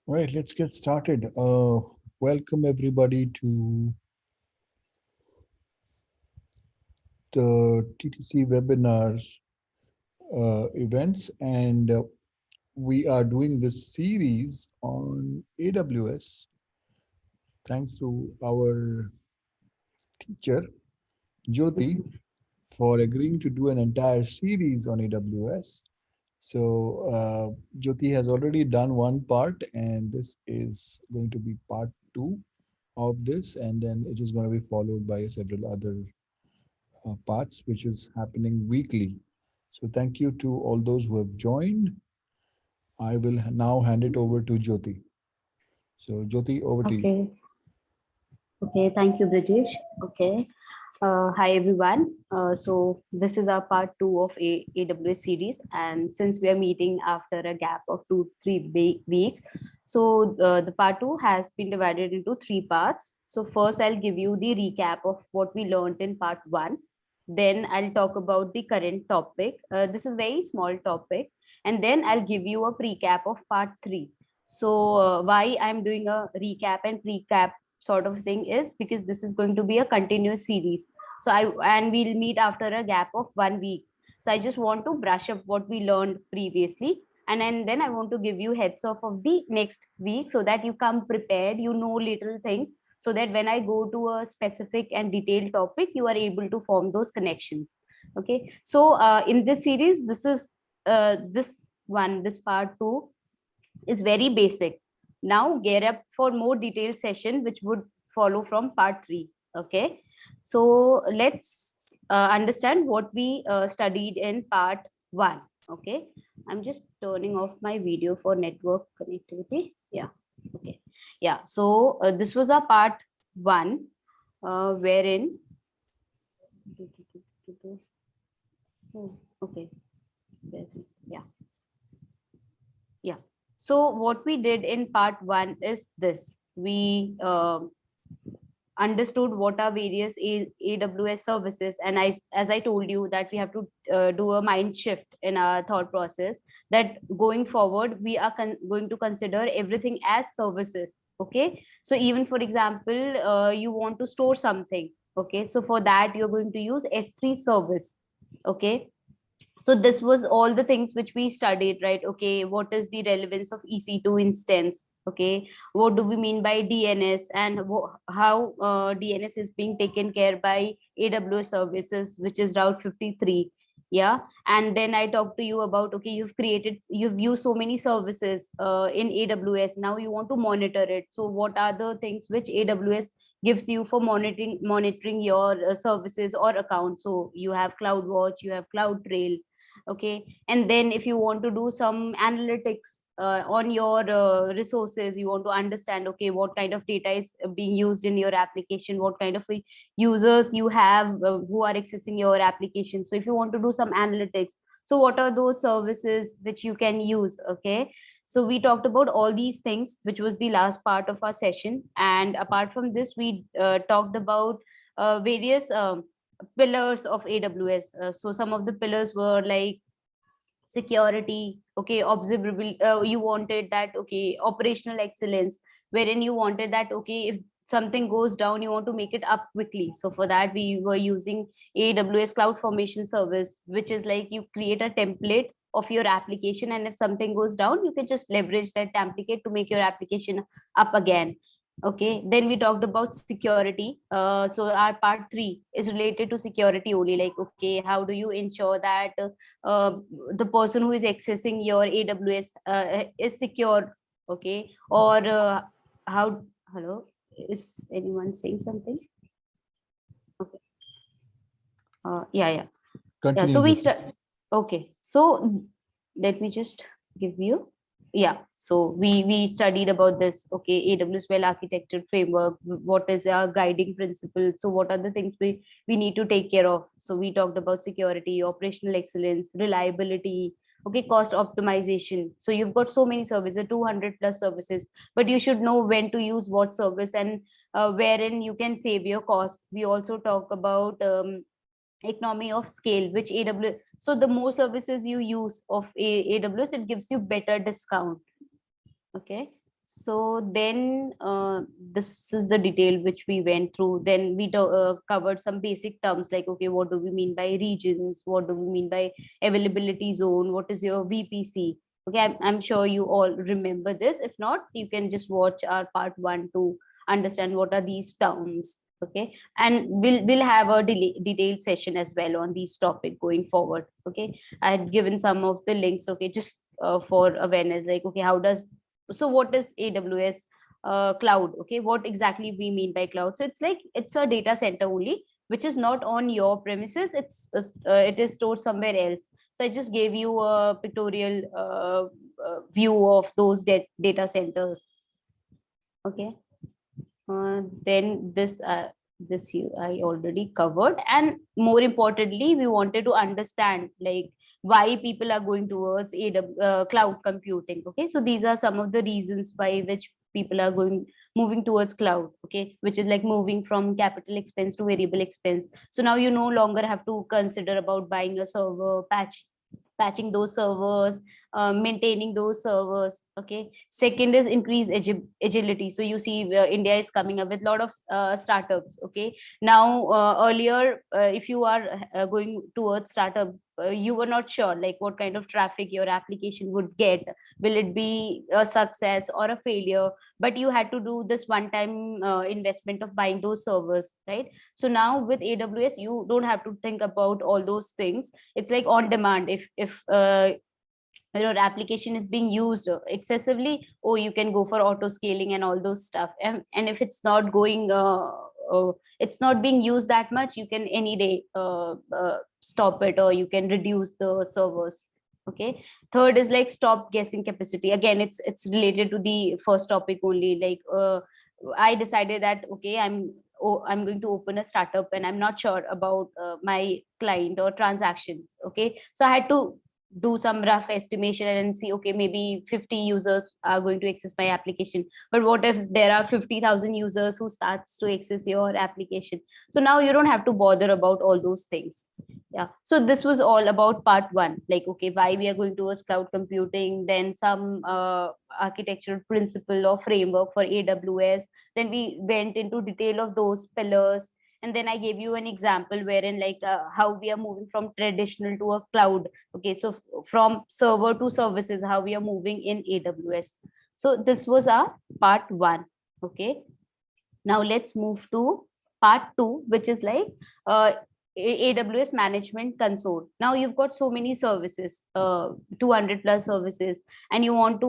All right, let's get started. Welcome everybody to the TTC webinars events, and we are doing this series on AWS thanks to our teacher Jyoti for agreeing to do an entire series on AWS. So Jyoti has already done one part, and this is going to be part two of this, and then it is going to be followed by several other parts, which is happening weekly. So thank you to all those who have joined. I will now hand it over to Jyoti. So Jyoti, over to you. Okay, okay, thank you, Brijesh. Okay, hi everyone. So this is our part two of AWS series, and since we are meeting after a gap of 2-3 weeks, so the part two has been divided into three parts. So first, I'll give you the recap of what we learned in part one. Then I'll talk about the current topic. This is very small topic, and then I'll give you a recap of part three. So why I'm doing a recap and recap sort of thing is because this is going to be a continuous series. So we'll meet after a gap of 1 week. So I just want to brush up what we learned previously, and then I want to give you heads off of the next week so that you come prepared, you know little things, so that when I go to a specific and detailed topic, you are able to form those connections. Okay, so in this series, this part two is very basic. Now gear up for more detailed session, which would follow from part three. Okay, so let's understand what we studied in part one. Okay, I'm just turning off my video for network connectivity. Yeah. Okay. Yeah. So this was a part one, wherein. Oh, okay. There's it. Yeah. Yeah. So what we did in part one is this. We understood what are various AWS services, and as I told you that we have to do a mind shift in our thought process, that going forward we are going to consider everything as services. Okay, so even for example, you want to store something. Okay, so for that you're going to use S3 service. Okay, so this was all the things which we studied, right? Okay, what is the relevance of EC2 instance? Okay, what do we mean by DNS, and how DNS is being taken care by AWS services, which is Route 53. Yeah, and then I talked to you about, okay, you've used so many services in AWS. Now you want to monitor it. So what are the things which AWS gives you for monitoring your services or accounts? So you have CloudWatch, you have CloudTrail. Okay, and then if you want to do some analytics on your resources, you want to understand, okay, what kind of data is being used in your application, what kind of users you have who are accessing your application. So if you want to do some analytics, so what are those services which you can use? Okay, so we talked about all these things, which was the last part of our session. And apart from this, we talked about various pillars of AWS. So some of the pillars were like security. Okay, observability. You wanted that. Okay, operational excellence, wherein you wanted that. Okay, if something goes down, you want to make it up quickly. So for that, we were using AWS Cloud Formation Service, which is like you create a template of your application, and if something goes down, you can just leverage that template to make your application up again. Okay, then we talked about security. So our part three is related to security only. Like, okay, how do you ensure that the person who is accessing your AWS is secure? Okay, or how? Hello, is anyone saying something? Okay. Yeah, yeah, yeah. Continue, So we Jyoti. start. Okay, so let me just give you. Yeah, so we studied about this. Okay, AWS well architected framework. What is our guiding principle? So what are the things we need to take care of? So we talked about security, operational excellence, reliability. Okay, cost optimization. So you've got so many services, 200 plus services, but you should know when to use what service, and wherein you can save your cost. We also talk about economy of scale, which AWS, so the more services you use of AWS, it gives you better discount. Okay, So then this is the detail which we went through. Then we covered some basic terms like, okay, what do we mean by regions? What do we mean by availability zone? What is your VPC? Okay, I'm sure you all remember this. If not, you can just watch our part 1 to understand what are these terms. Okay, and we'll have a detailed session as well on these topic going forward. Okay, I had given some of the links. Okay, just for awareness, like, okay, how does, so what is AWS cloud? Okay, what exactly we mean by cloud? So it's like, it's a data center only which is not on your premises. It is stored somewhere else. So I just gave you a pictorial view of those data centers. Okay, then this you I already covered, and more importantly, we wanted to understand like why people are going towards cloud computing. Okay, so these are some of the reasons by which people are moving towards cloud. Okay, which is like moving from capital expense to variable expense. So now you no longer have to consider about buying a server, patching those servers, maintaining those servers. Okay, second is increase agility. So you see India is coming up with a lot of startups. Okay, now earlier if you are going towards startup, you were not sure like what kind of traffic your application would get, will it be a success or a failure, but you had to do this one time investment of buying those servers, right? So now with AWS you don't have to think about all those things. It's like on demand. If your application is being used excessively, oh, you can go for auto scaling and all those stuff. And if it's not going it's not being used that much, you can any day stop it, or you can reduce the servers. Okay, third is like stop guessing capacity. Again, it's related to the first topic only. Like I decided that, okay, I'm going to open a startup and I'm not sure about my client or transactions. Okay, so I had to do some rough estimation and see, okay, maybe 50 users are going to access my application, but what if there are 50,000 users who starts to access your application? So now you don't have to bother about all those things. Yeah, so this was all about part 1, like, okay, why we are going towards cloud computing, then some architectural principle or framework for AWS, then we went into detail of those pillars, and then I gave you an example wherein like how we are moving from traditional to a cloud. Okay, so from server to services, how we are moving in AWS. So this was our part 1. Okay, now let's move to part 2, which is like uh, AWS management console. Now you've got so many services, 200 plus services, and you want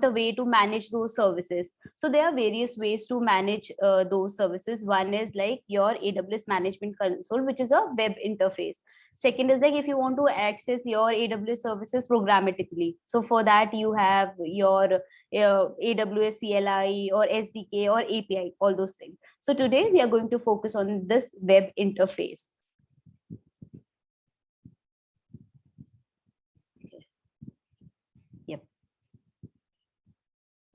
a way to manage those services. So there are various ways to manage those services. One is like your AWS management console, which is a web interface. Second is like if you want to access your AWS services programmatically. So for that you have your AWS CLI or SDK or API, all those things. So today we are going to focus on this web interface. Yep.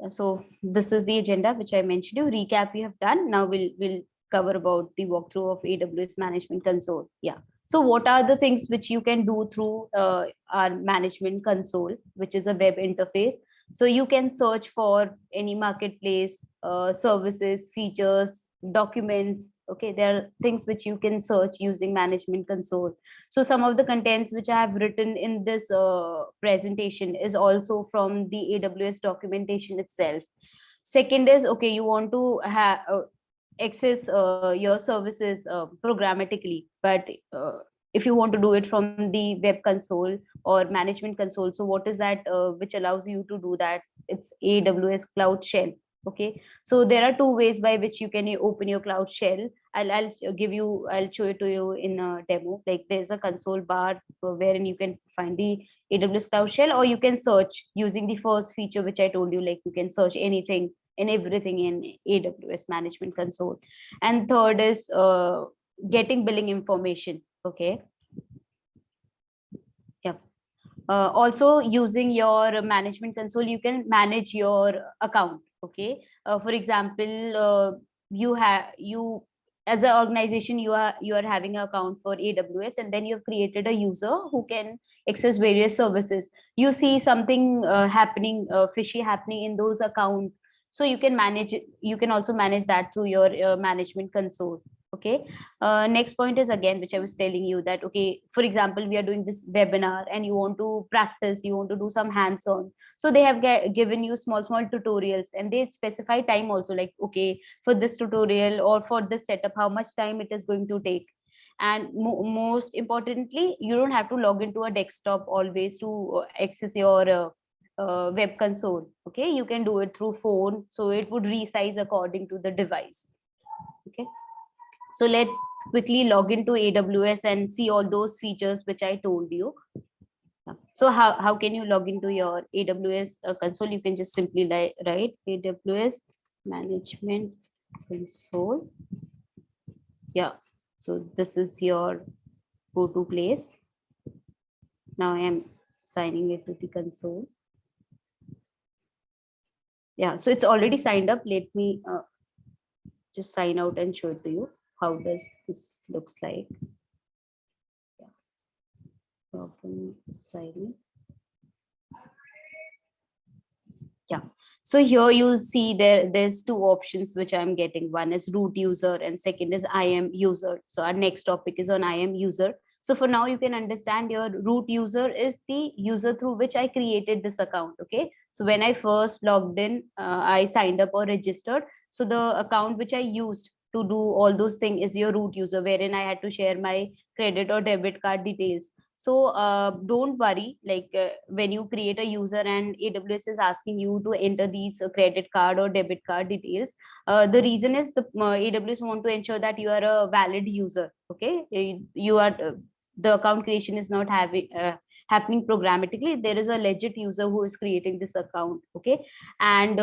So this is the agenda which I mentioned you. Recap we have done. Now we'll cover about the walkthrough of AWS Management Console. Yeah. So what are the things which you can do through our Management Console, which is a web interface? So you can search for any marketplace, services, features, documents. Okay, there are things which you can search using Management Console. So some of the contents which I have written in this presentation is also from the AWS documentation itself. Second is, okay, you want to have access your services programmatically, but if you want to do it from the web console or management console, so what is that which allows you to do that? It's AWS Cloud Shell. Okay, so there are two ways by which you can open your Cloud Shell. I'll show it to you in a demo. Like there's a console bar wherein you can find the AWS Cloud Shell, or you can search using the first feature which I told you, like you can search anything and everything in AWS Management Console. And third is getting billing information. Okay. Yeah. Also using your management console, you can manage your account. Okay. For example, you as an organization, you are having an account for AWS, and then you've created a user who can access various services. You see something happening, fishy happening in those accounts. So you can manage it, you can also manage that through your management console. Okay. Next point is again, which I was telling you, that okay, for example, we are doing this webinar and you want to practice, you want to do some hands-on. So they have given you small tutorials, and they specify time also, like okay, for this tutorial or for this setup, how much time it is going to take. And most importantly, you don't have to log into a desktop always to access your web console. Okay, you can do it through phone, so it would resize according to the device. Okay, so let's quickly log into AWS and see all those features which I told you. So how can you log into your AWS console? You can just simply write AWS management console. Yeah, so this is your go-to place. Now I am signing it to the console. Yeah, so it's already signed up. Let me just sign out and show it to you. How does this looks like? Yeah. Open signing. Yeah. So here you see there's two options which I'm getting. One is root user and second is IAM user. So our next topic is on IAM user. So for now, you can understand your root user is the user through which I created this account. Okay. So when I first logged in, I signed up or registered. So the account which I used to do all those things is your root user, wherein I had to share my credit or debit card details. So don't worry, like when you create a user and AWS is asking you to enter these credit card or debit card details, the reason is the AWS want to ensure that you are a valid user. Okay, you are the account creation is not having happening programmatically. There is a legit user who is creating this account. Okay, and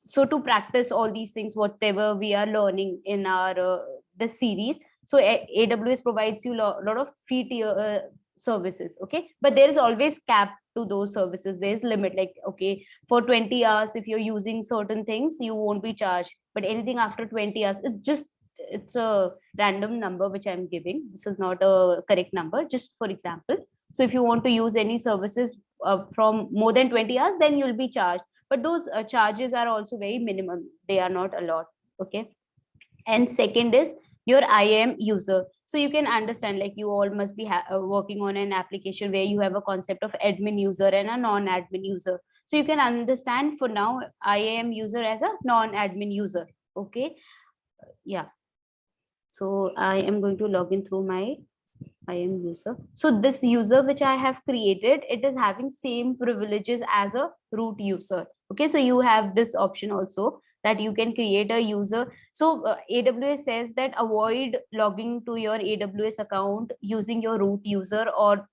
so to practice all these things, whatever we are learning in our the series, so AWS provides you lot of free tier services. Okay, but there is always cap to those services. There is limit, like okay, for 20 hours if you're using certain things, you won't be charged, but anything after 20 hours is just, it's a random number which I'm giving. This is not a correct number, just for example. So if you want to use any services from more than 20 hours, then you'll be charged, but those charges are also very minimum, they are not a lot. Okay, and second is your IAM user. So you can understand, like you all must be working on an application where you have a concept of admin user and a non-admin user. So you can understand for now IAM user as a non-admin user. Okay, yeah. So I am going to log in through my IAM user. So this user which I have created, it is having same privileges as a root user. Okay, so you have this option also, that you can create a user. So AWS says that avoid logging to your AWS account using your root user, or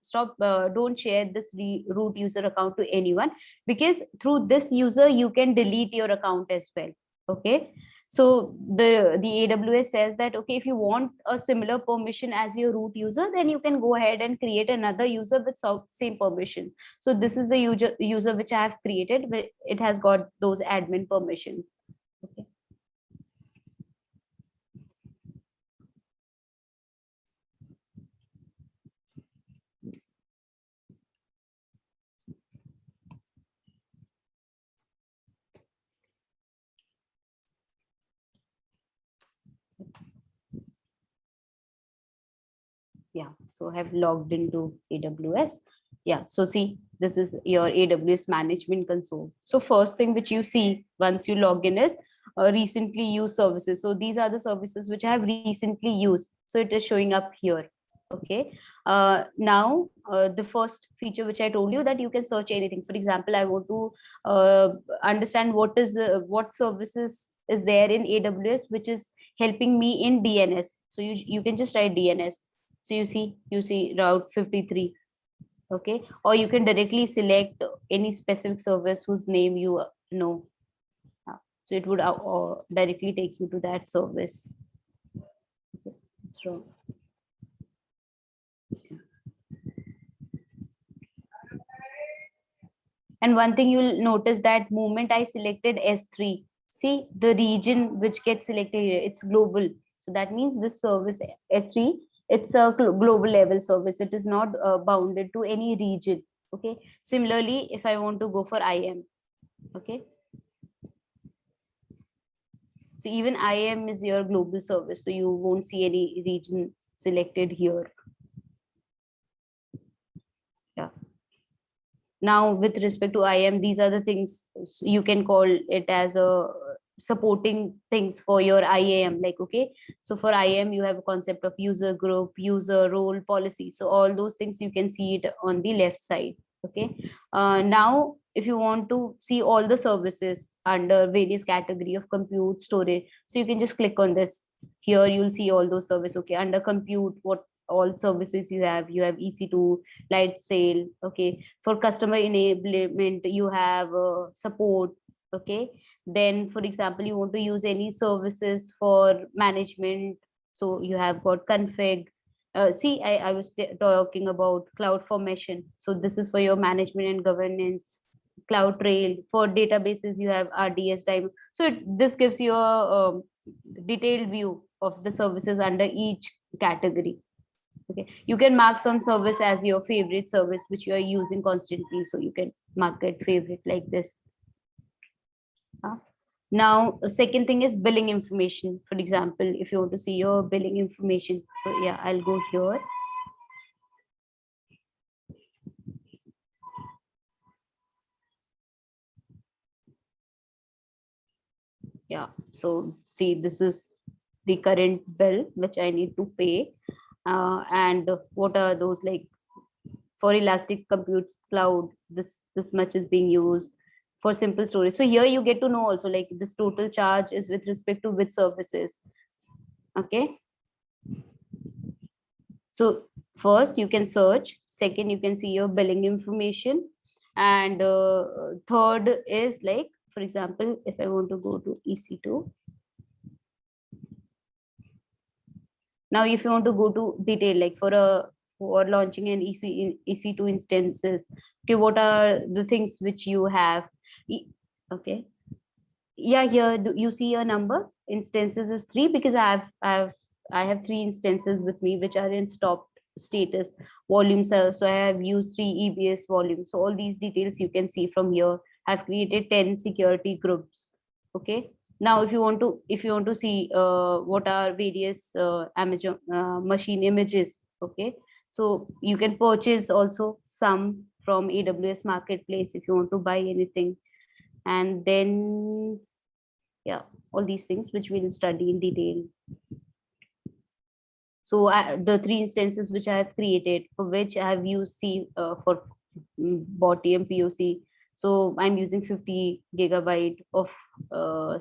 don't share this root user account to anyone, because through this user you can delete your account as well. Okay, so the AWS says that okay, if you want a similar permission as your root user, then you can go ahead and create another user with same permission. So this is the user which I have created, but it has got those admin permissions. Okay. Yeah, so I have logged into AWS. Yeah, so see, this is your AWS management console. So first thing which you see once you log in is recently used services. So these are the services which I have recently used. So it is showing up here. Okay, now the first feature which I told you, that you can search anything. For example, I want to understand what services is there in AWS which is helping me in DNS. So you can just write DNS. So you see route 53. Okay, or you can directly select any specific service whose name you know. So it would directly take you to that service. Okay, that's wrong. And one thing you'll notice, that moment I selected S3, see the region which gets selected here, it's global. So that means this service S3, it's a global level service. It is not bounded to any region. Okay. Similarly, if I want to go for IAM, okay. So even IAM is your global service, so you won't see any region selected here. Yeah. Now, with respect to IAM, these are the things you can call it as a supporting things for your IAM. Like, okay, so for IAM, you have a concept of user group, user role, policy. So all those things you can see it on the left side. Okay. Now, if you want to see all the services under various category of compute storage, so you can just click on this. Here you'll see all those services. Okay, under compute, what all services you have. You have EC2, light sail. Okay, for customer enablement you have support. Okay, then for example you want to use any services for management, so you have got config. See, I was talking about cloud formation, so this is for your management and governance. Cloud trail, for databases you have RDS time. So this gives you a detailed view of the services under each category. Okay, you can mark some service as your favorite service which you are using constantly, so you can mark it favorite like this. Now second thing is billing information. For example, if you want to see your billing information, so yeah, I'll go here. Yeah, so see, this is the current bill which I need to pay. And what are those, like for elastic compute cloud, this much is being used. For simple storage, so here you get to know also, like this total charge is with respect to which services. Okay, so first you can search, second you can see your billing information, and third is like, for example, if I want to go to EC2. Now if you want to go to detail, like for launching an EC2 instances, okay, what are the things which you have? Okay, yeah, here you see a number, instances is 3, because I have 3 instances with me which are in stopped status. Volumes are, so I have used 3 EBS volumes, so all these details you can see from here. I've created 10 security groups. Okay, now if you want to see what are various Amazon machine images. Okay, so you can purchase also some from AWS marketplace if you want to buy anything. And then, yeah, all these things which we'll study in detail. So the 3 instances which I have created, for which I have used C for body and POC. So I'm using 50 gigabyte of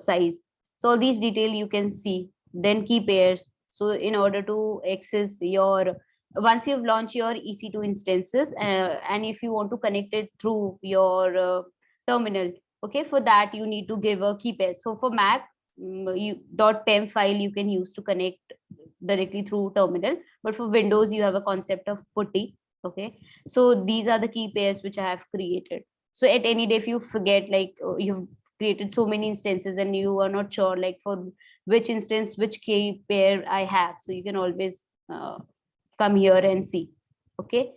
size. So all these detail you can see. Then key pairs. So in order to access your, once you've launched your EC2 instances, and if you want to connect it through your terminal, okay, for that you need to give a key pair. So for Mac, you .pem file you can use to connect directly through terminal, but for Windows you have a concept of putty. Okay, so these are the key pairs which I have created. So at any day if you forget, like you've created so many instances and you are not sure like for which instance which key pair I have, so you can always come here and see. Okay,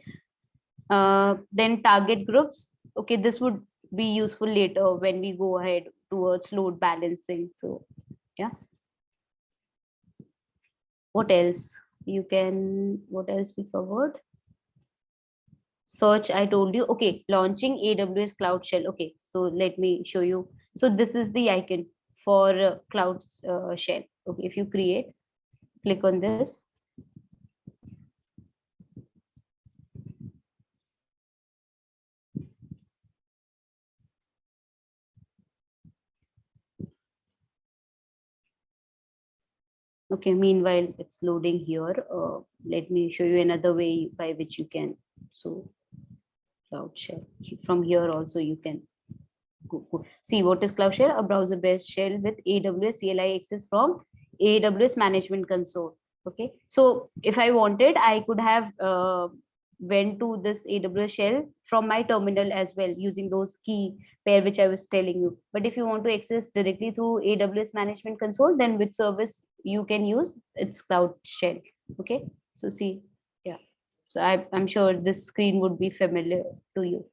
then target groups. Okay, this would be useful later when we go ahead towards load balancing. So yeah, what else what else we covered? Search, I told you. Okay, launching AWS Cloud Shell. Okay, so let me show you. So this is the icon for Cloud Shell. Okay, if you create, click on this. Okay, meanwhile it's loading here. Let me show you another way by which you can. So Cloud Shell, from here also you can go. See, what is Cloud Shell? A browser based shell with AWS CLI access from AWS Management Console. Okay, so if I wanted, I could have went to this AWS shell from my terminal as well using those key pair which I was telling you. But if you want to access directly through AWS Management Console, then which service you can use? It's Cloud Shell. Okay, so see, yeah. So I'm sure this screen would be familiar to you.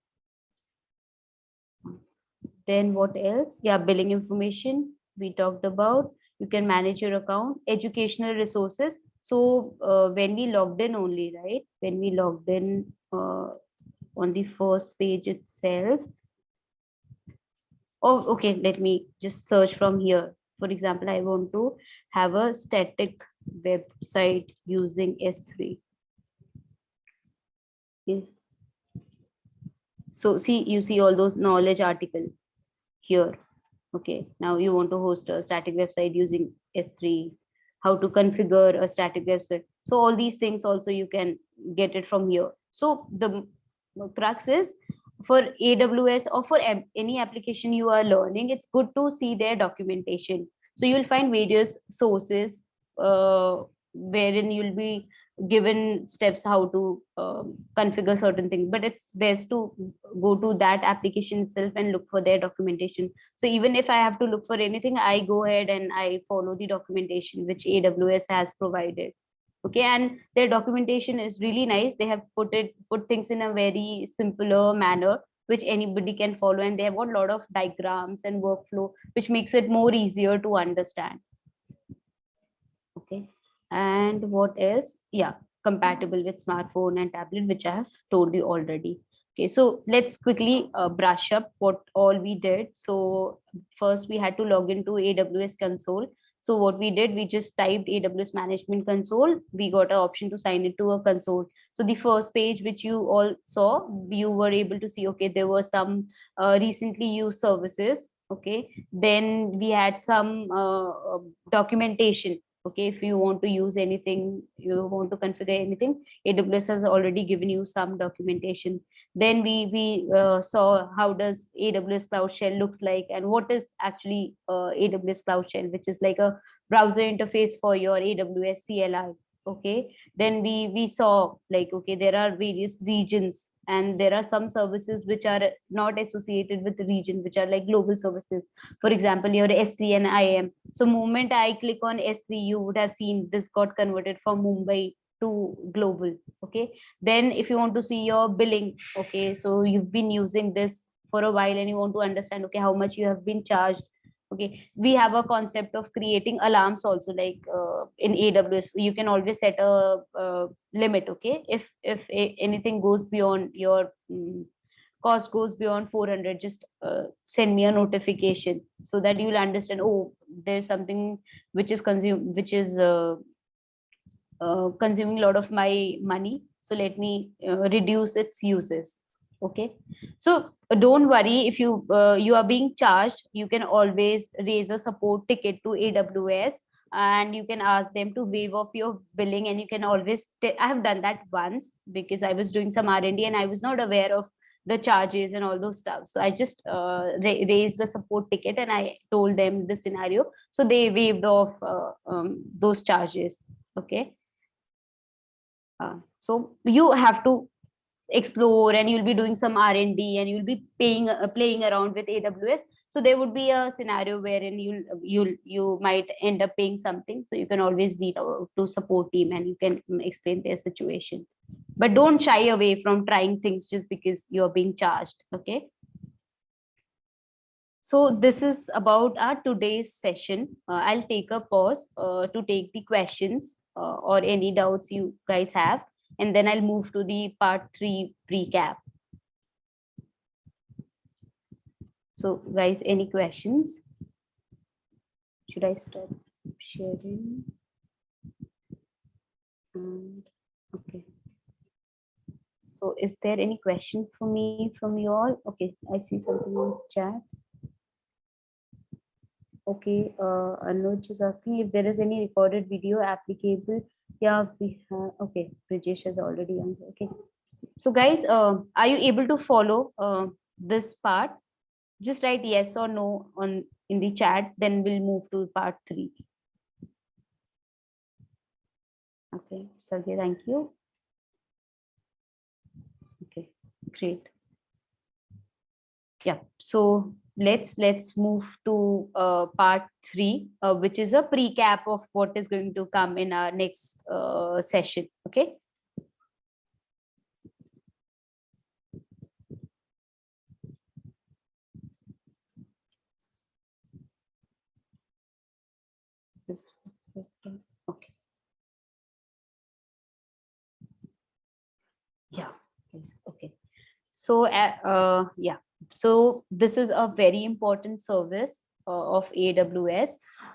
Then what else? Yeah, billing information we talked about. You can manage your account. Educational resources. So when we logged in only, right? When we logged in on the first page itself. Oh, okay. Let me just search from here. For example, I want to have a static website using S3. Okay. So see, you see all those knowledge article here. Okay, now you want to host a static website using S3, how to configure a static website. So all these things also you can get it from here. So the crux is, for AWS or for any application you are learning, it's good to see their documentation. So you'll find various sources wherein you'll be given steps how to configure certain things, but it's best to go to that application itself and look for their documentation. So even if I have to look for anything, I go ahead and I follow the documentation which AWS has provided. Okay, and their documentation is really nice. They have put things in a very simpler manner which anybody can follow, and they have got a lot of diagrams and workflow which makes it more easier to understand. Okay, and what else? Yeah, compatible with smartphone and tablet, which I have told you already. Okay, so let's quickly brush up what all we did. So first we had to log into AWS console. So what we did, we just typed AWS management console. We got an option to sign it to a console. So the first page which you all saw, you were able to see, okay, there were some recently used services. Okay, then we had some documentation. Okay, if you want to use anything, you want to configure anything, AWS has already given you some documentation. Then we saw how does AWS Cloud Shell looks like, and what is actually AWS Cloud Shell, which is like a browser interface for your AWS CLI. Okay, then we saw, like, okay, there are various regions, and there are some services which are not associated with the region, which are like global services. For example, your S3 and IAM. So moment I click on S3, you would have seen this got converted from Mumbai to global. Okay, then if you want to see your billing, okay, so you've been using this for a while and you want to understand, okay, how much you have been charged. Okay, we have a concept of creating alarms also, like in AWS you can always set a limit. Okay, if anything goes beyond your cost goes beyond 400, just send me a notification so that you'll understand, oh, there's something which is consuming a lot of my money, so let me reduce its uses. Okay, so don't worry, if you are being charged, you can always raise a support ticket to AWS, and you can ask them to waive off your billing. And you can always I have done that once because I was doing some R&D and I was not aware of the charges and all those stuff. So I just raised a support ticket and I told them the scenario, so they waived off those charges. Okay, so you have to explore, and you'll be doing some R&D, and you'll be playing around with AWS. So there would be a scenario wherein you might end up paying something, so you can always reach out to support team and you can explain their situation. But don't shy away from trying things just because you're being charged. Okay, so this is about our today's session. I'll take a pause to take the questions or any doubts you guys have, and then I'll move to the part 3 recap. So guys, any questions? Should I start sharing? And okay. So is there any question for me from you all? Okay, I see something in chat. Okay, Anuj is asking if there is any recorded video applicable. Yeah, we have. Okay, Brijesh has already answered. Okay, so guys, are you able to follow this part? Just write yes or no on in the chat. Then we'll move to part 3. Okay, Sergey, thank you. Okay, great. Yeah, so let's move to part 3, which is a recap of what is going to come in our next session. Okay. this. Okay. Yeah. Yes. Okay. So, yeah. So this is a very important service of AWS,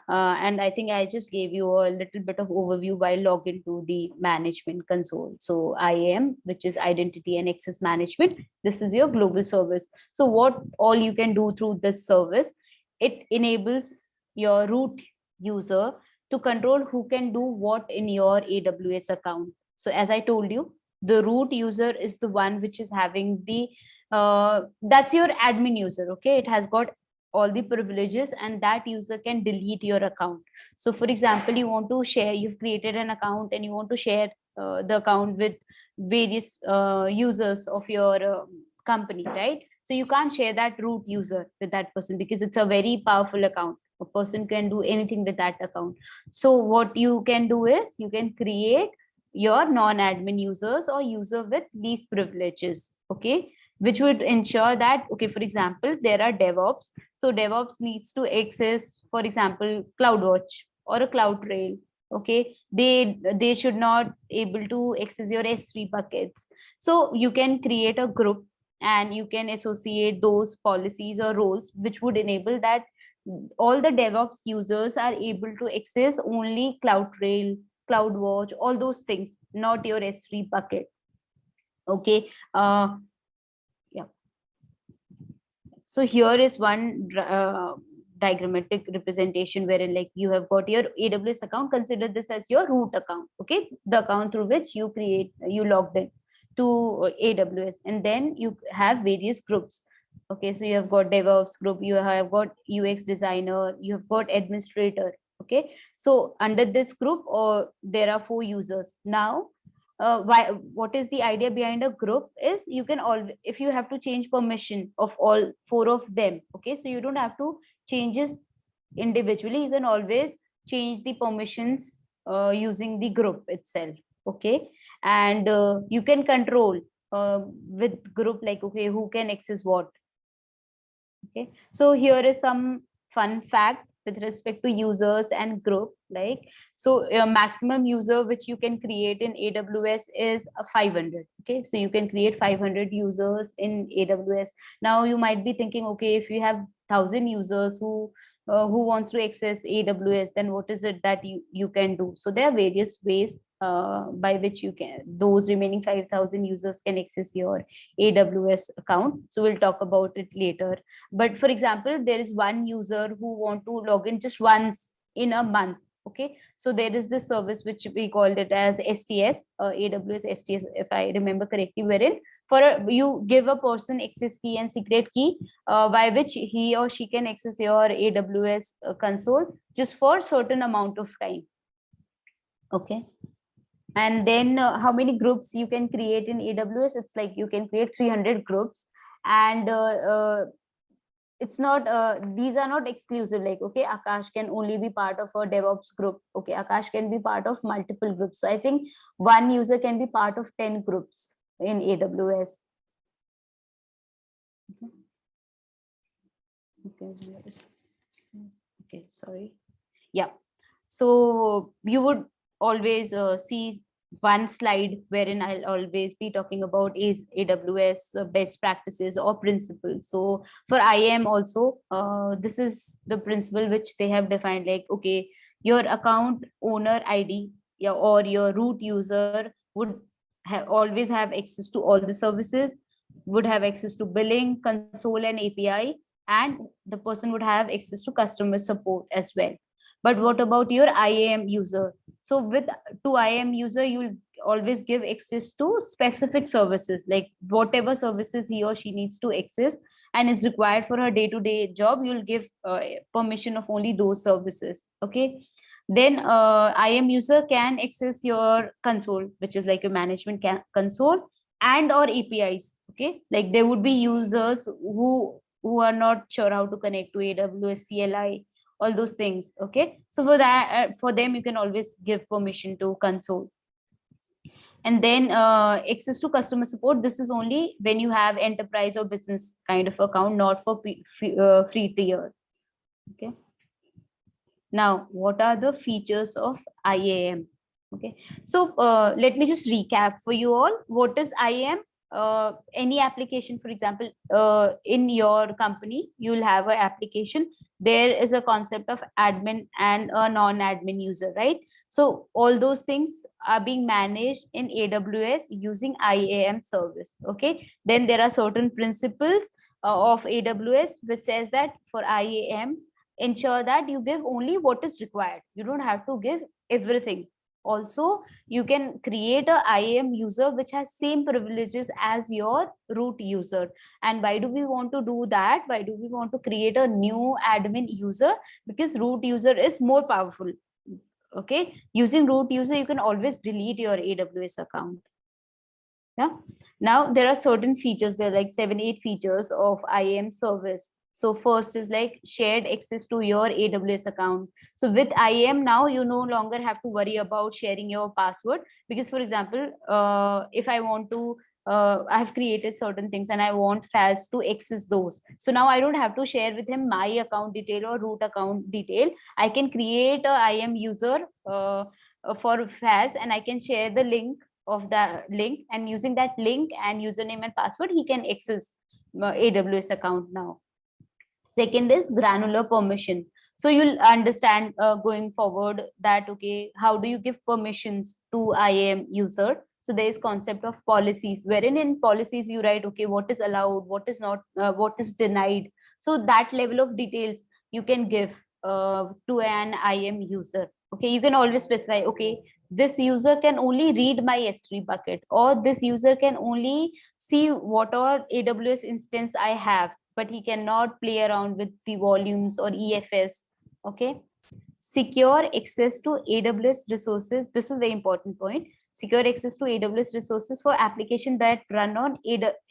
and I think I just gave you a little bit of overview while log into the management console. So IAM, which is Identity and Access Management, this is your global service. So what all you can do through this service, it enables your root user to control who can do what in your AWS account. So as I told you, the root user is the one which is having the that's your admin user. Okay, it has got all the privileges, and that user can delete your account. So for example, you want to share, you've created an account and you want to share the account with various users of your company, right? So you can't share that root user with that person because it's a very powerful account. A person can do anything with that account. So what you can do is you can create your non-admin users or user with least privileges, okay, which would ensure that, okay, for example, there are DevOps. So DevOps needs to access, for example, CloudWatch or a CloudTrail. Okay, they should not able to access your S3 buckets. So you can create a group and you can associate those policies or roles which would enable that all the DevOps users are able to access only CloudTrail, CloudWatch, all those things, not your S3 bucket. Okay. Yeah. So here is one diagrammatic representation wherein like you have got your AWS account. Consider this as your root account. Okay, the account through which you logged in to AWS, and then you have various groups. Okay, so you have got DevOps group, you have got UX designer, you have got administrator. Okay, so under this group, or there are 4 users now. What is the idea behind a group is you can all, if you have to change permission of all 4 of them, okay, so you don't have to change it individually, you can always change the permissions using the group itself. Okay, and you can control with group, like, okay, who can access what. Okay, so here is some fun fact with respect to users and group. Like, so a maximum user which you can create in AWS is 500. Okay, so you can create 500 users in AWS. Now you might be thinking, okay, if you have 1,000 users who wants to access AWS, then what is it that you can do? So there are various ways by which you can, those remaining 5,000 users can access your AWS account. So we'll talk about it later. But for example, there is one user who want to log in just once in a month. Okay, so there is this service which we called it as STS, AWS STS, if I remember correctly, wherein you give a person access key and secret key by which he or she can access your AWS console just for certain amount of time. Okay, and then how many groups you can create in AWS? It's like you can create 300 groups, and it's not these are not exclusive, like, okay, Akash can only be part of a DevOps group. Okay, Akash can be part of multiple groups. So I think one user can be part of 10 groups in AWS. Okay, okay, sorry. Yeah, so you would always see one slide wherein I'll always be talking about is AWS best practices or principles. So for IAM also, this is the principle which they have defined, like, okay, your account owner ID, yeah, or your root user would always have access to all the services, would have access to billing, console and API, and the person would have access to customer support as well. But what about your IAM user? So with to IAM user, you'll always give access to specific services, like whatever services he or she needs to access and is required for her day-to-day job, you'll give permission of only those services. Okay, then IAM user can access your console, which is like a management console, and or APIs. Okay, like there would be users who are not sure how to connect to AWS CLI, all those things. Okay, so for that, for them you can always give permission to console. And then access to customer support, this is only when you have enterprise or business kind of account, not for free tier. Okay, Now, what are the features of IAM? Okay, so let me just recap for you all. What is IAM? Any application, for example, in your company, you'll have an application. There is a concept of admin and a non-admin user, right? So all those things are being managed in AWS using IAM service. Okay, then there are certain principles of AWS which says that for IAM, ensure that you give only what is required. You don't have to give everything. Also, you can create a IAM user which has same privileges as your root user. And why do we want to do that? Why do we want to create a new admin user? Because root user is more powerful. Okay, using root user, you can always delete your AWS account. Yeah. Now there are certain features. There are like 7 8 features of IAM service. So first is like shared access to your AWS account. So with IAM now, you no longer have to worry about sharing your password, because for example, if I want to I have created certain things and I want Faz to access those. So now I don't have to share with him my account detail or root account detail. I can create a IAM user for Faz, and I can share the link of the link, and using that link and username and password, he can access AWS account now. Second is granular permission. So you'll understand going forward that, okay, how do you give permissions to IAM user? So there is concept of policies, wherein in policies you write, okay, what is allowed, what is not, what is denied. So that level of details you can give to an IAM user. Okay, you can always specify, okay, this user can only read my S3 bucket, or this user can only see what all AWS instance I have, but he cannot play around with the volumes or EFS. Okay. Secure access to AWS resources. This is the important point. Secure access to AWS resources for application that run on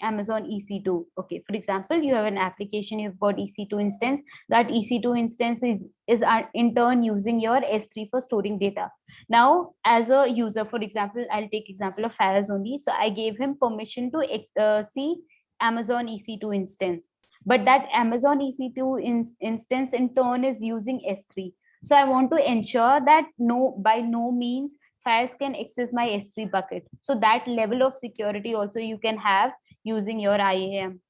Amazon EC2. Okay. For example, you have an application, you've got EC2 instance. That EC2 instance is in turn using your S3 for storing data. Now, as a user, for example, I'll take example of Faraz only. So I gave him permission to see Amazon EC2 instance, but that Amazon EC2 instance in turn is using S3. So I want to ensure that by no means Faiz can access my S3 bucket. So that level of security also you can have using your IAM.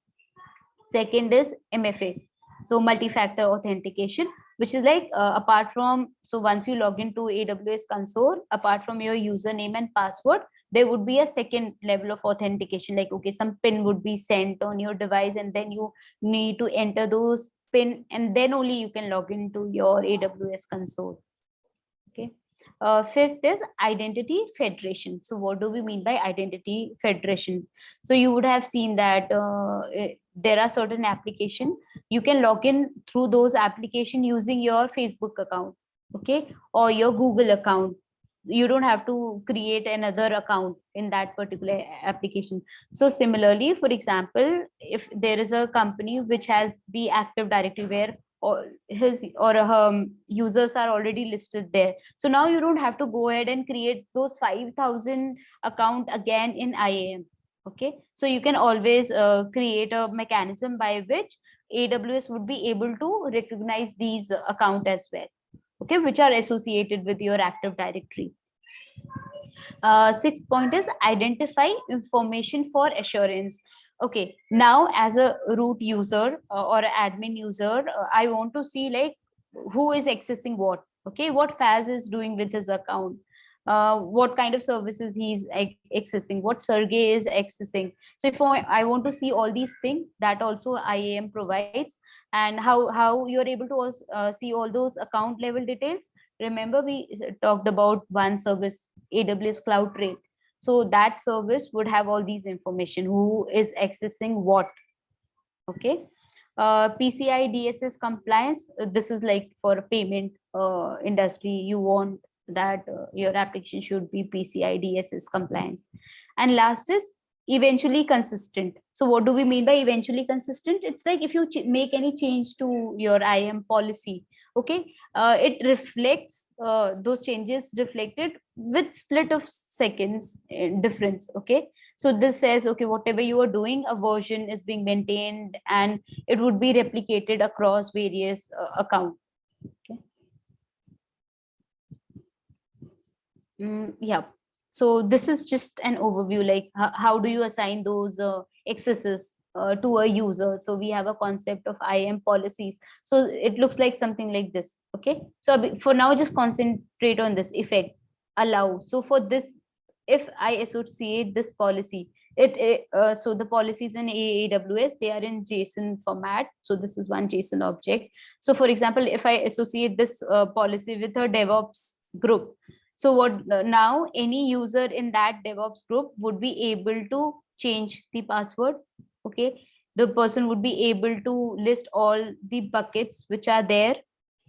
Second is MFA, so multi-factor authentication, which is like apart from, so once you log into AWS console, apart from your username and password, there would be a second level of authentication, like, okay, some pin would be sent on your device, and then you need to enter those pin, and then only you can log into your AWS console. Okay. Fifth is identity federation. So what do we mean by identity federation? So you would have seen that there are certain application, you can log in through those application using your Facebook account, okay, or your Google account. You don't have to create another account in that particular application. So similarly, for example, if there is a company which has the Active Directory where or his or her users are already listed there, so now you don't have to go ahead and create those 5,000 account again in IAM. Okay, so you can always create a mechanism by which AWS would be able to recognize these account as well, okay, which are associated with your Active Directory. Sixth point is identify information for assurance. Okay, now as a root user or admin user, I want to see like who is accessing what. Okay, what Faz is doing with his account, what kind of services he's accessing, what Sergey is accessing. So if I want to see all these things, that also IAM provides. And how you're able to also, see all those account level details. Remember, we talked about one service, AWS CloudTrail. So that service would have all these information, who is accessing what. Okay. PCI DSS compliance. This is like for payment industry. You want that your application should be PCI DSS compliance. And last is eventually consistent. So what do we mean by eventually consistent? It's like if you make any change to your IAM policy, okay, it reflects those changes reflected with split of seconds difference. Okay, so this says, okay, whatever you are doing, a version is being maintained and it would be replicated across various accounts. Okay. Yeah. So this is just an overview, like how do you assign those accesses to a user. So we have a concept of IAM policies. So it looks like something like this. Okay. So for now, just concentrate on this effect, allow. So for this, if I associate this policy, so the policies in AWS, they are in JSON format. So this is one JSON object. So for example, if I associate this policy with a DevOps group, so what now any user in that DevOps group would be able to change the password. Okay. The person would be able to list all the buckets which are there.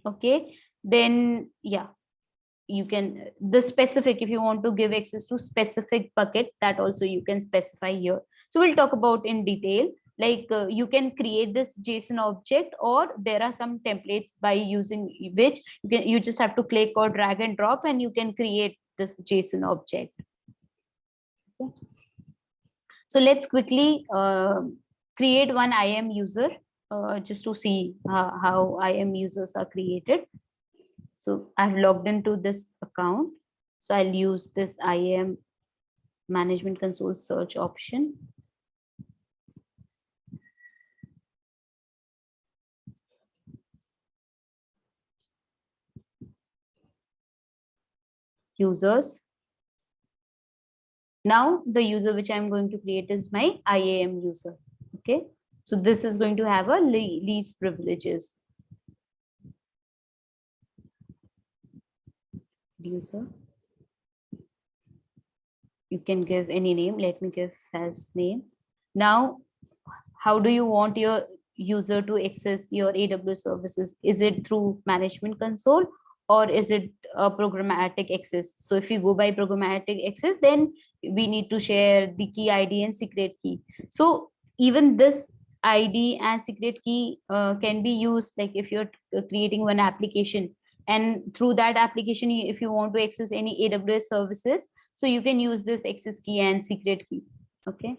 Okay. Then, yeah, you can, the specific, if you want to give access to specific bucket, that also you can specify here. So we'll talk about in detail, like you can create this JSON object, or there are some templates by using which you just have to click or drag and drop and you can create this JSON object. Okay. So let's quickly create one IAM user just to see how IAM users are created. So I've logged into this account. So I'll use this IAM management console search option. Users. Now the user which I'm going to create is my IAM user. Okay. So this is going to have a least privileges. User. You can give any name. Let me give as name. Now, how do you want your user to access your AWS services? Is it through management console or is it a programmatic access? So if you go by programmatic access, then we need to share the key ID and secret key. So even this ID and secret key can be used, like if you're creating one application, and through that application, if you want to access any AWS services, so you can use this access key and secret key. Okay.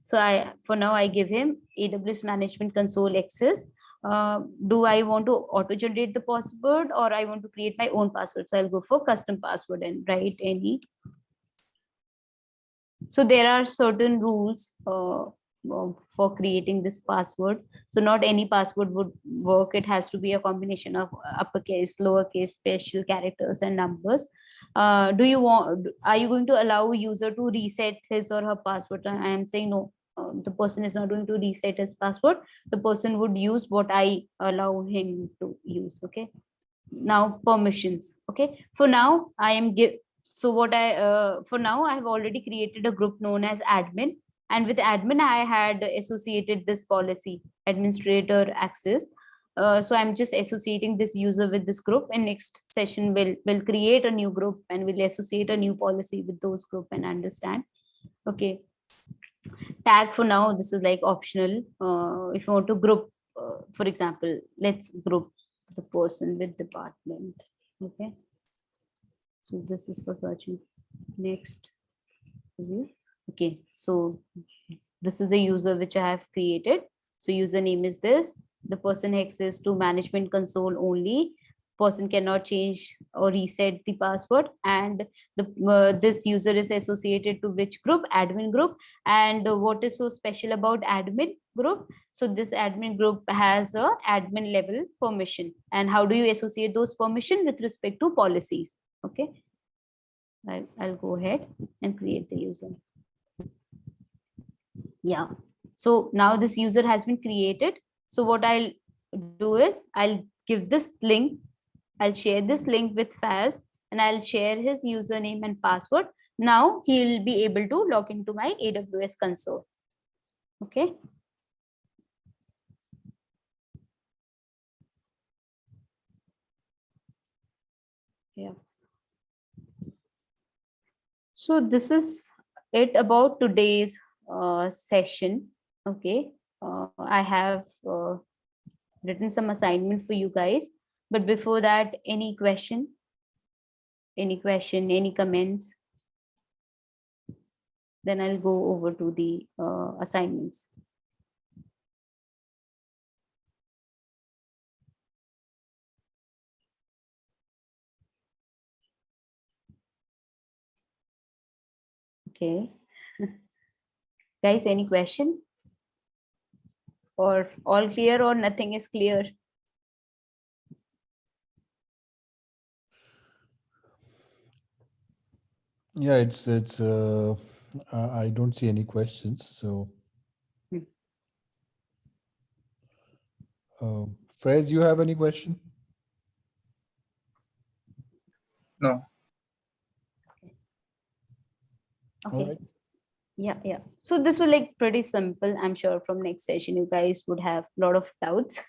So for now I give him AWS management console access. Do I want to auto generate the password or I want to create my own password? So I'll go for custom password and write any. So there are certain rules for creating this password. So not any password would work. It has to be a combination of uppercase, lowercase, special characters and numbers. Are you going to allow user to reset his or her password? I am saying no. The person is not going to reset his password. The person would use what I allow him to use. Okay. Now permissions. Okay. For now, I am give. So what I for now I have already created a group known as admin, and with admin I had associated this policy administrator access. So I'm just associating this user with this group, and next session will create a new group and will associate a new policy with those group and understand. Okay. Tag for now, this is like optional. If you want to group, for example, let's group the person with department. Okay. So this is for searching. Next. Okay. So this is the user which I have created. So username is this. The person access to management console only. Person cannot change or reset the password, and the this user is associated to which group? Admin group. And what is so special about admin group? So this admin group has a admin level permission. And how do you associate those permission? With respect to policies. Okay. I'll go ahead and create the user. Yeah. So now this user has been created. So what I'll do is I'll give this link. I'll share this link with Faz and I'll share his username and password. Now he'll be able to log into my AWS console. Okay. Yeah. So this is it about today's session. Okay. I have written some assignment for you guys. But before that, any question? Any comments? Then I'll go over to the assignments. Okay. Guys, any question? Or all clear or nothing is clear? Yeah, it's I don't see any questions. So, Hmm. Faiz, you have any question? No. All Okay. right. Yeah. So this will like pretty simple. I'm sure from next session you guys would have a lot of doubts.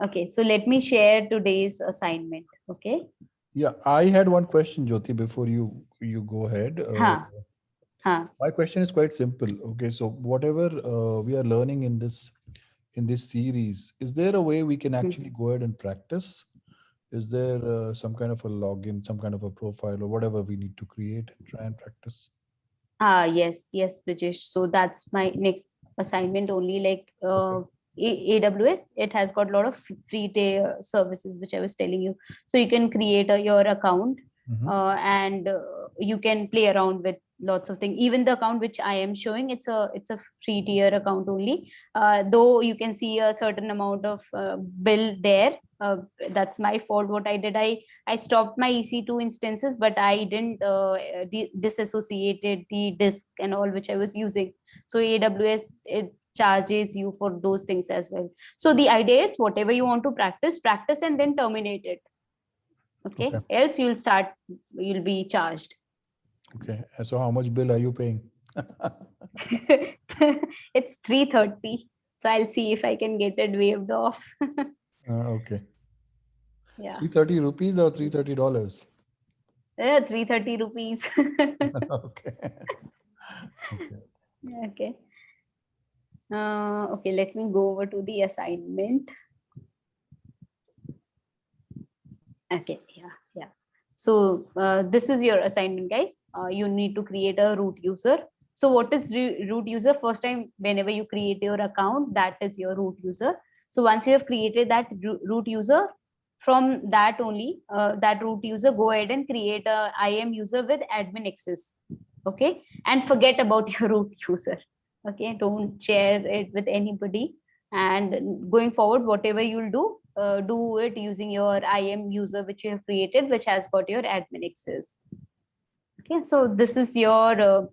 Okay, so let me share today's assignment. Okay. Yeah, I had one question, Jyoti, before you go ahead. Ha. Ha. My question is quite simple. Okay, so whatever we are learning in this series, is there a way we can Hmm. actually go ahead and practice? Is there some kind of a login, some kind of a profile, or whatever we need to create and try and practice? Yes, Brijesh. So that's my next assignment only. Like Okay. AWS, it has got a lot of free tier services, which I was telling you. So you can create your account, Mhm. and you can play around with lots of things. Even the account which I am showing, it's a free tier account only. Though you can see a certain amount of bill there. That's my fault. What I did, I stopped my EC2 instances, but I didn't disassociated the disk and all which I was using. So AWS, it charges you for those things as well. So the idea is whatever you want to practice and then terminate it. Okay. Okay. Else you'll be charged. Okay. So how much bill are you paying? It's 330. So I'll see if I can get it waived off. Okay. Yeah. 330 rupees or $330? 330 rupees. Okay. Okay. Okay. Okay, let me go over to the assignment. Okay, yeah. So this is your assignment, guys. You need to create a root user. So what is root user? First time, whenever you create your account, that is your root user. So once you have created that root user, from that only, that root user, go ahead and create a IAM user with admin access. Okay, and forget about your root user. Okay, don't share it with anybody. And going forward, whatever you'll do it using your IAM user which you have created, which has got your admin access. Okay, so this is your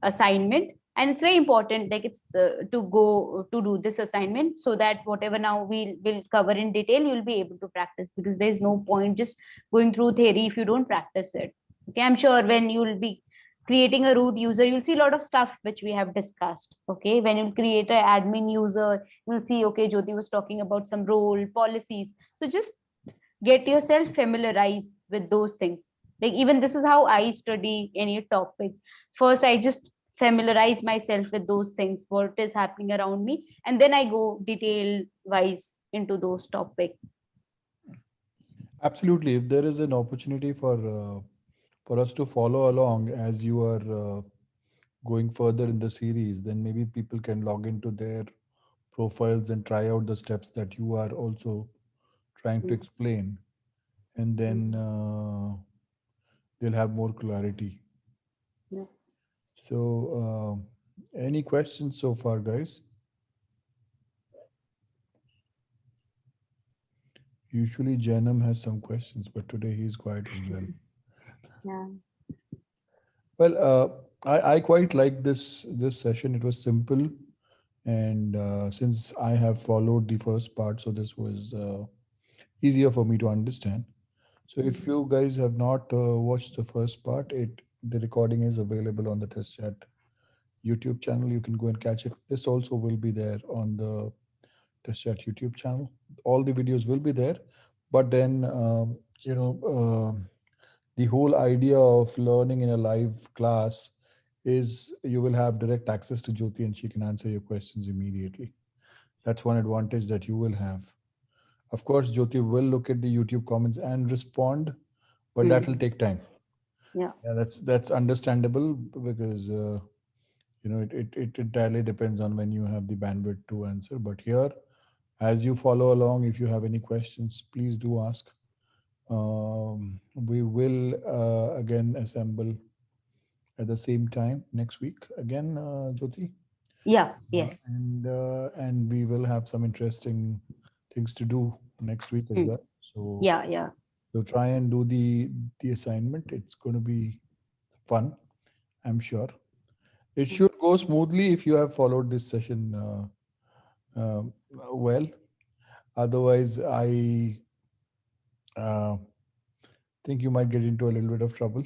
assignment, and it's very important. Like it's to go to do this assignment so that whatever now we will cover in detail, you'll be able to practice, because there's no point just going through theory if you don't practice it. Okay, I'm sure when you'll be creating a root user, you'll see a lot of stuff which we have discussed. Okay, when you create an admin user, you'll see, okay, Jyoti was talking about some role policies. So just get yourself familiarized with those things. Like even this is how I study any topic. First I just familiarize myself with those things, what is happening around me, and then I go detail wise into those topics. Absolutely. If there is an opportunity for us to follow along as you are going further in the series, then maybe people can log into their profiles and try out the steps that you are also trying to Mm, explain, and then mm, they'll have more clarity. yeah. So, any questions so far, guys? Usually Janam has some questions, but today he's quiet as well. Yeah. Well, I quite like this session. It was simple, and since I have followed the first part, so this was easier for me to understand. So if Mm, you guys have not watched the first part, the recording is available on the Test Chat YouTube channel. You can go and catch it. This also will be there on the Test Chat YouTube channel. All the videos will be there, but then you know. The whole idea of learning in a live class is you will have direct access to Jyoti and she can answer your questions immediately. That's one advantage that you will have. Of course, Jyoti will look at the YouTube comments and respond, but that mm, will take time. yeah. Yeah, that's understandable because it entirely depends on when you have the bandwidth to answer. But here, as you follow along, if you have any questions, please do ask. We will again assemble at the same time next week again, Jyoti. Yeah, yes. And we will have some interesting things to do next week as Hmm. well. So Yeah, yeah. try and do the assignment. It's going to be fun, I'm sure. It Hmm. should go smoothly if you have followed this session well. Otherwise, I uh, think you might get into a little bit of trouble.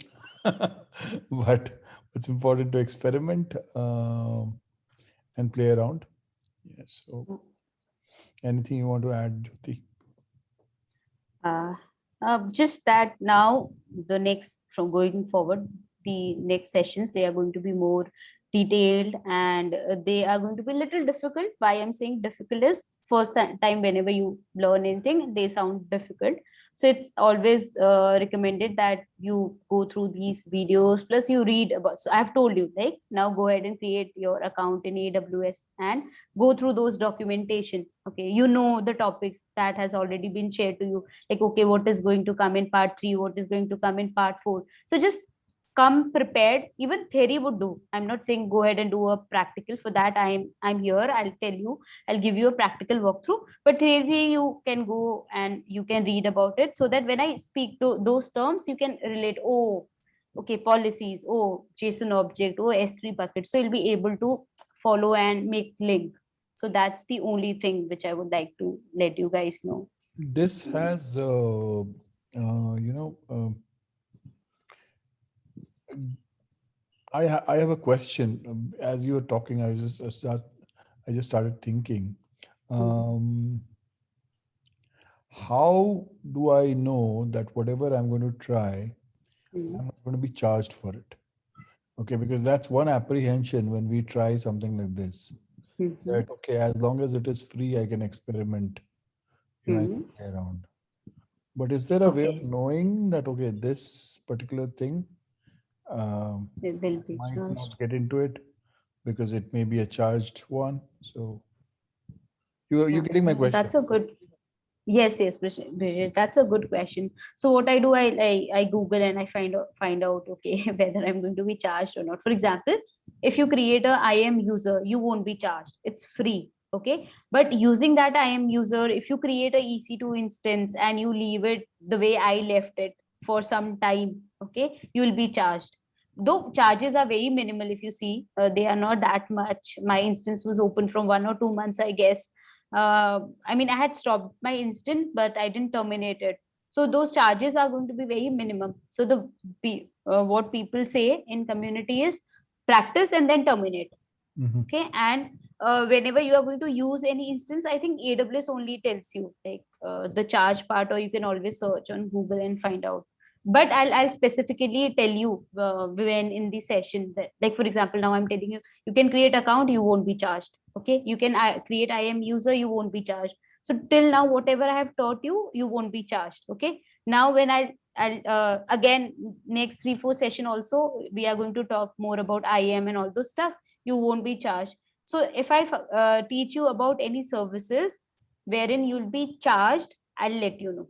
But it's important to experiment and play around. Yeah, so anything you want to add, Jyoti? Uh, just that now the next from going forward, the next sessions they are going to be more detailed, and they are going to be a little difficult. Why I'm saying difficult is first time whenever you learn anything, they sound difficult. So it's always recommended that you go through these videos. Plus, you read about. So I've told you, like now go ahead and create your account in AWS and go through those documentation. Okay, you know the topics that has already been shared to you, like okay, what is going to come in part 3, what is going to come in part 4. So just come prepared. Even theory would do. I'm not saying go ahead and do a practical. For that I'm here, I'll tell you, I'll give you a practical walkthrough. But theory you can go and you can read about it, so that when I speak to those terms you can relate. Oh, okay, policies, oh, JSON object, oh, S3 bucket. So you'll be able to follow and make link. So that's the only thing which I would like to let you guys know. This has, you know, I have a question. As you were talking, I just started thinking. Mhm. Um, how do I know that whatever I'm going to try, Mhm. I'm not going to be charged for it? Okay, because that's one apprehension when we try something like this. Mhm. That okay, as long as it is free, I can experiment. I can Mhm. play around. But is there a way of Okay, knowing that okay, this particular thing um, it will I be might charged. not get into it because it may be a charged one? So you're getting my question. That's a good. Yes, yes, Bridget, that's a good question. So what I do, I Google and I find out okay whether I'm going to be charged or not. For example, if you create a IAM user, you won't be charged. It's free. Okay. But using that IAM user, if you create a EC2 instance and you leave it the way I left it for some time, okay, you will be charged. Though charges are very minimal, if you see, they are not that much. My instance was open from 1 or 2 months, I guess. I mean, I had stopped my instant, but I didn't terminate it. So those charges are going to be very minimum. So what people say in community is practice and then terminate. Hmm. Okay, and whenever you are going to use any instance, I think AWS only tells you like the charge part, or you can always search on Google and find out. But I'll specifically tell you when in the session that, like for example, now I'm telling you, you can create account, you won't be charged. Okay, you can create IAM user, you won't be charged. So till now whatever I have taught you, you won't be charged. Okay, now when I'll again next 3 4 session also we are going to talk more about IAM and all those stuff. You won't be charged. So if I teach you about any services wherein you'll be charged, I'll let you know.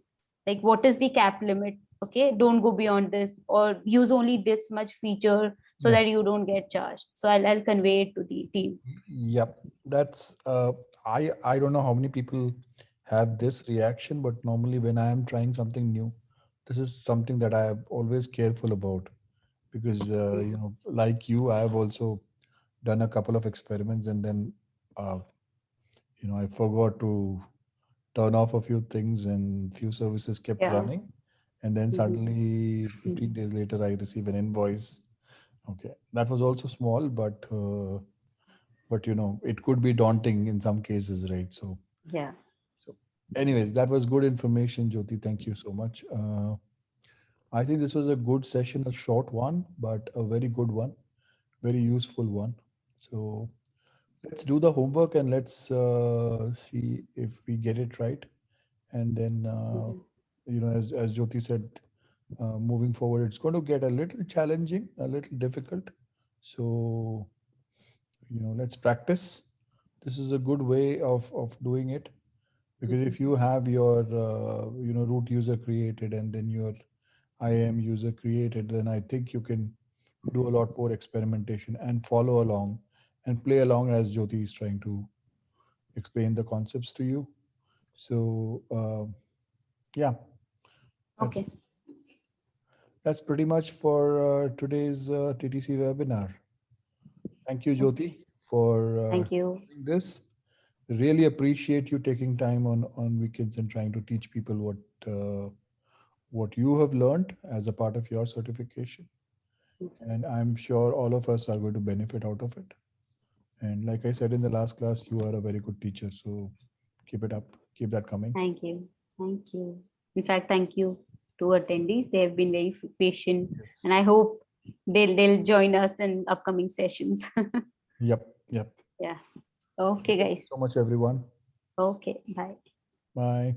Like what is the cap limit? Okay, don't go beyond this, or use only this much feature so Yeah. that you don't get charged. So I'll convey it to the team. Yep. That's I don't know how many people have this reaction, but normally when I am trying something new, this is something that I am always careful about because like you, I have also done a couple of experiments and then uh, I forgot to turn off a few things and few services kept Yeah. running, and then Mhm. suddenly 15 days later I receive an invoice. Okay, that was also small, but it could be daunting in some cases, right? Yeah. So anyways, that was good information, Jyoti. Thank you so much. I think this was a good session, a short one, but a very good one, very useful one. So let's do the homework and let's see if we get it right. And then, Mhm. as Jyoti said, moving forward, it's going to get a little challenging, a little difficult. So, let's practice. This is a good way of doing it because Mhm. if you have your, root user created and then your IAM user created, then I think you can do a lot more experimentation and follow along and play along as Jyoti is trying to explain the concepts to you. So yeah, that's Okay. that's pretty much for today's TTC webinar. Thank you, Jyoti, for Thank you. doing this. Really appreciate you taking time on weekends and trying to teach people what you have learned as a part of your certification. And I'm sure all of us are going to benefit out of it. And like I said in the last class, you are a very good teacher. So keep it up. Keep that coming. Thank you. Thank you. In fact, thank you to attendees. They have been very patient, and Yes. I hope they'll join us in upcoming sessions. Yep. Yep. Yeah. Okay, Thank you guys. so much, everyone. Okay. Bye. Bye.